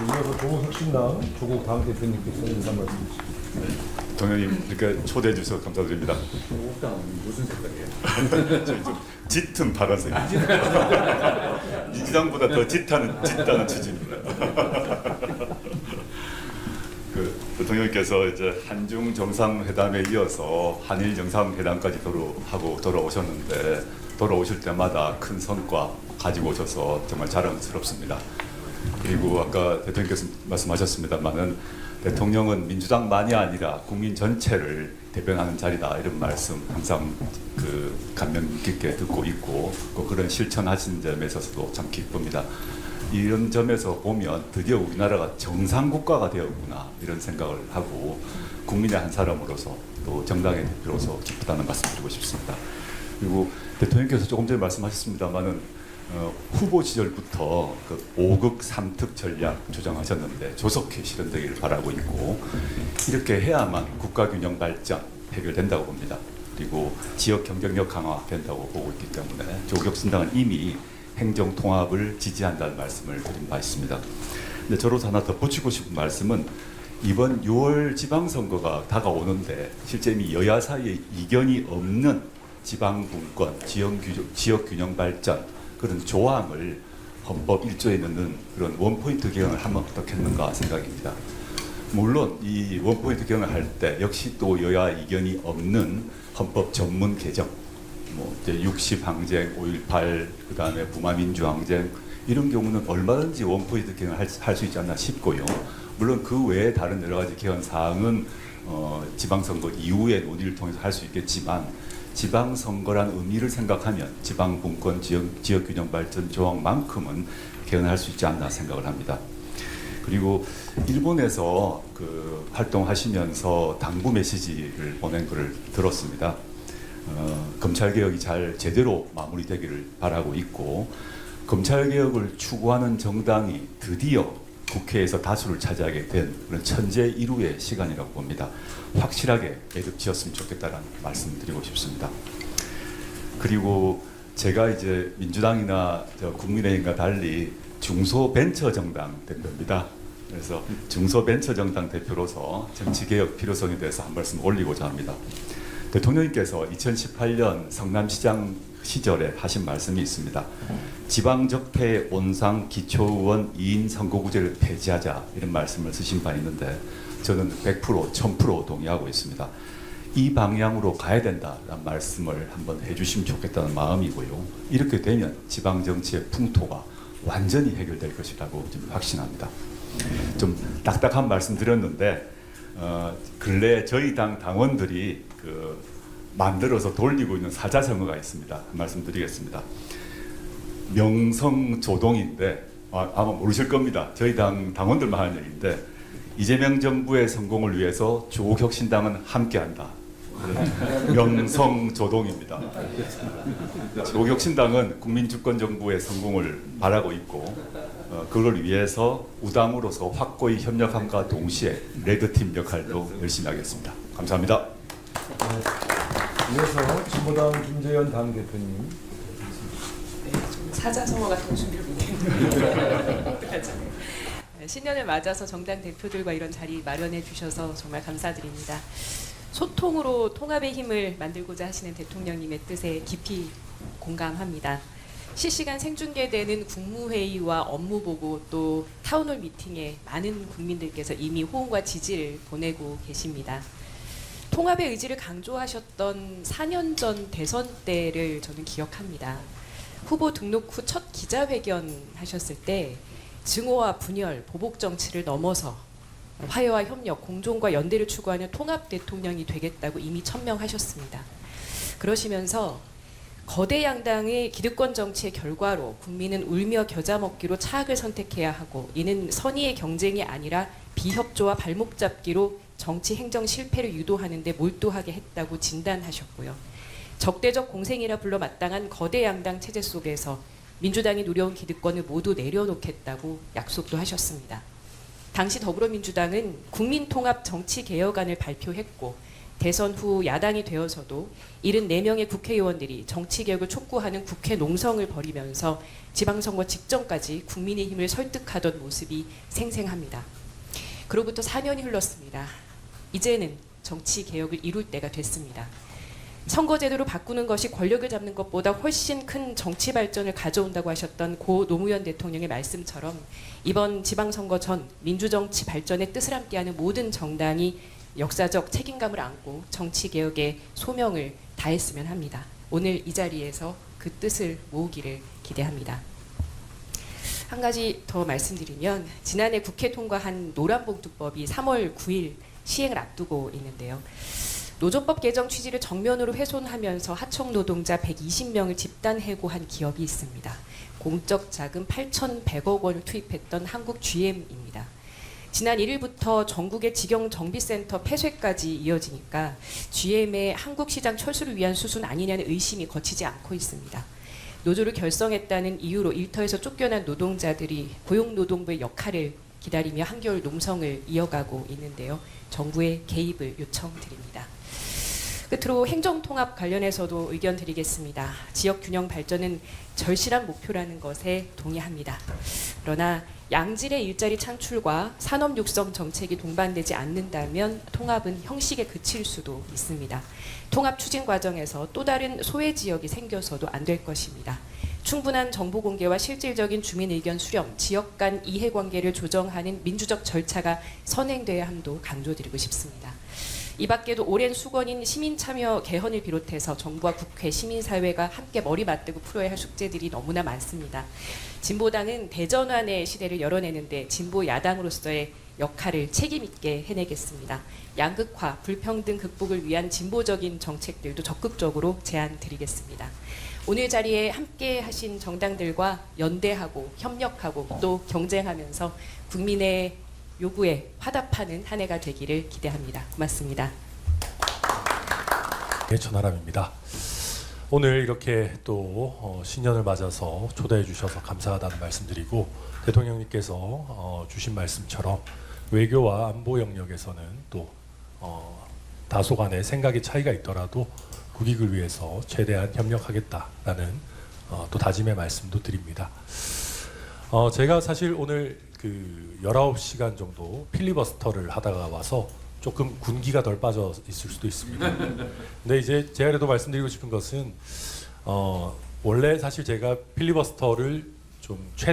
이어서 조국혁신당 조국 당 대표님께서 인사 말씀 주시죠. 동현님 이렇게 초대해 주셔서 감사드립니다. 조국당 무슨 색깔이에요? 저희 좀 짙은 파란색. 민주당보다 더 짙다는 취지입니다. 그 대통령께서 이제 한중 정상회담에 이어서 한일 정상회담까지 하고 돌아오셨는데 돌아오실 때마다 큰 성과 가지고 오셔서 정말 자랑스럽습니다. 그리고 아까 대통령께서 말씀하셨습니다만은 대통령은 민주당만이 아니라 국민 전체를 대변하는 자리다 이런 말씀 항상 그 감명 깊게 듣고 있고 그런 실천하신 점에 있어서도 참 기쁩니다. 이런 점에서 보면 드디어 우리나라가 정상국가가 되었구나 이런 생각을 하고 국민의 한 사람으로서 또 정당의 대표로서 기쁘다는 말씀 드리고 싶습니다. 그리고 대통령께서 조금 전에 말씀하셨습니다만은 후보 시절부터 그 5극 3특 전략 조정하셨는데 조속히 실현되기를 바라고 있고 이렇게 해야만 국가균형 발전 해결된다고 봅니다. 그리고 지역 경쟁력 강화 된다고 보고 있기 때문에 조국혁신당은 이미 행정 통합을 지지한다는 말씀을 드린 바 있습니다. 근데 저로서 하나 덧붙이고 싶은 말씀은 이번 6월 지방선거가 다가오는데 실제 이미 여야 사이에 이견이 없는 지방분권, 지역균형 발전 그런 조항을 헌법 1조에 넣는 그런 원포인트 개헌을 하면 어떻겠는가 생각입니다. 물론 이 원포인트 개헌을 할 때 역시 또 여야 이견이 없는 헌법 전문 개정, 뭐 이제 60 항쟁, 5.18 그다음에 부마민주 항쟁 이런 경우는 얼마든지 원포인트 개헌을 할 수 있지 않나 싶고요. 물론 그 외에 다른 여러 가지 개헌 사항은 지방선거 이후에 논의를 통해서 할 수 있겠지만 지방선거란 의미를 생각하면 지방분권 지역균형 발전 조항만큼은 개헌할 수 있지 않나 생각을 합니다. 그리고 일본에서 그 활동하시면서 당부 메시지를 보낸 것을 들었습니다. 검찰개혁이 잘 제대로 마무리되기를 바라고 있고 검찰개혁을 추구하는 정당이 드디어 국회에서 다수를 차지하게 된 그런 천재일우의 시간이라고 봅니다. 확실하게 매듭 지었으면 좋겠다는 말씀드리고 싶습니다. 그리고 제가 이제 민주당이나 국민의힘과 달리 중소벤처정당 대표입니다. 그래서 중소벤처정당 대표로서 정치개혁 필요성에 대해서 한 말씀 올리고자 합니다. 대통령님께서 2018년 성남시장 시절에 하신 말씀이 있습니다. 지방적폐 온상 기초의원 2인 선거구제를 폐지하자 이런 말씀을 쓰신 바 있는데 저는 100% 1000% 동의하고 있습니다. 이 방향으로 가야 된다는 말씀을 한번 해주시면 좋겠다는 마음이고요. 이렇게 되면 지방정치의 풍토가 완전히 해결될 것이라고 좀 확신합니다. 좀 딱딱한 말씀 드렸는데 근래 저희 당 당원들이 만들어서 돌리고 있는 사자성어가 있습니다. 한 말씀 드리겠습니다. 명성조동인데 아마 모르실 겁니다. 저희 당 당원들만 하는 얘기인데 이재명 정부의 성공을 위해서 조국혁신당은 함께한다. 명성조동입니다. 조국혁신당은 국민주권정부의 성공을 바라고 있고 그걸 위해서 우당으로서 확고히 협력함과 동시에 레드팀 역할도 열심히 하겠습니다. 감사합니다. 이어서 진보당 김재현 당대표님. 사자성어 같은 거 준비를 못했는데 어떡하죠? 신년을 맞아서 정당 대표들과 이런 자리 마련해 주셔서 정말 감사드립니다. 소통으로 통합의 힘을 만들고자 하시는 대통령님의 뜻에 깊이 공감합니다. 실시간 생중계되는 국무회의와 업무보고 또 타운홀 미팅에 많은 국민들께서 이미 호응과 지지를 보내고 계십니다. 통합의 의지를 강조하셨던 4년 전 대선 때를 저는 기억합니다. 후보 등록 후 첫 기자회견 하셨을 때 증오와 분열, 보복 정치를 넘어서 화해와 협력, 공존과 연대를 추구하는 통합 대통령이 되겠다고 이미 천명하셨습니다. 그러시면서 거대 양당의 기득권 정치의 결과로 국민은 울며 겨자 먹기로 차악을 선택해야 하고 이는 선의의 경쟁이 아니라 비협조와 발목 잡기로 정치 행정 실패를 유도하는 데 몰두하게 했다고 진단하셨고요. 적대적 공생이라 불러 마땅한 거대 양당 체제 속에서 민주당이 누려온 기득권을 모두 내려놓겠다고 약속도 하셨습니다. 당시 더불어민주당은 국민통합 정치개혁안을 발표했고 대선 후 야당이 되어서도 74명의 국회의원들이 정치개혁을 촉구하는 국회 농성을 벌이면서 지방선거 직전까지 국민의힘을 설득하던 모습이 생생합니다. 그로부터 4년이 흘렀습니다. 이제는 정치개혁을 이룰 때가 됐습니다. 선거제도를 바꾸는 것이 권력을 잡는 것보다 훨씬 큰 정치 발전을 가져온다고 하셨던 고 노무현 대통령의 말씀처럼 이번 지방선거 전 민주정치 발전의 뜻을 함께하는 모든 정당이 역사적 책임감을 안고 정치개혁의 소명을 다했으면 합니다. 오늘 이 자리에서 그 뜻을 모으기를 기대합니다. 한 가지 더 말씀드리면 지난해 국회 통과한 노란봉투법이 3월 9일 시행을 앞두고 있는데요. 노조법 개정 취지를 정면으로 훼손하면서 하청 노동자 120명을 집단 해고한 기업이 있습니다. 공적 자금 8,100억 원을 투입했던 한국 GM입니다. 지난 1일부터 전국의 직영 정비센터 폐쇄까지 이어지니까 GM의 한국 시장 철수를 위한 수순 아니냐는 의심이 거치지 않고 있습니다. 노조를 결성했다는 이유로 일터에서 쫓겨난 노동자들이 고용노동부의 역할을 기다리며 한겨울 농성을 이어가고 있는데요. 정부의 개입을 요청드립니다. 끝으로 행정통합 관련해서도 의견 드리겠습니다. 지역균형 발전은 절실한 목표라는 것에 동의합니다. 그러나 양질의 일자리 창출과 산업 육성 정책이 동반되지 않는다면 통합은 형식에 그칠 수도 있습니다. 통합 추진 과정에서 또 다른 소외 지역이 생겨서도 안 될 것입니다. 충분한 정보 공개와 실질적인 주민 의견 수렴, 지역 간 이해관계를 조정하는 민주적 절차가 선행돼야 함도 강조드리고 싶습니다. 이 밖에도 오랜 수건인 시민참여 개헌을 비롯해서 정부와 국회, 시민사회가 함께 머리 맞대고 풀어야 할 숙제들이 너무나 많습니다. 진보당은 대전환의 시대를 열어내는데 진보 야당으로서의 역할을 책임있게 해내겠습니다. 양극화, 불평등 극복을 위한 진보적인 정책들도 적극적으로 제안드리겠습니다. 오늘 자리에 함께 하신 정당들과 연대하고 협력하고 또 경쟁하면서 국민의 요구에 화답하는 한 해가 되기를 기대합니다. 고맙습니다. 네, 천하람입니다. 오늘 이렇게 또 신년을 맞아서 초대해 주셔서 감사하다는 말씀드리고 대통령님께서 주신 말씀처럼 외교와 안보 영역에서는 또 다소간의 생각의 차이가 있더라도 국익을 위해서 최대한 협력하겠다라는 또 다짐의 말씀도 드립니다. 제가 사실 오늘 그 19시간 정도 필리버스터를 하다가 와서 조금 군기가 덜 빠져 있을 수도 있습니다. 근데 이제 제가 그래도 말씀드리고 싶은 것은 원래 사실 제가 필리버스터를 좀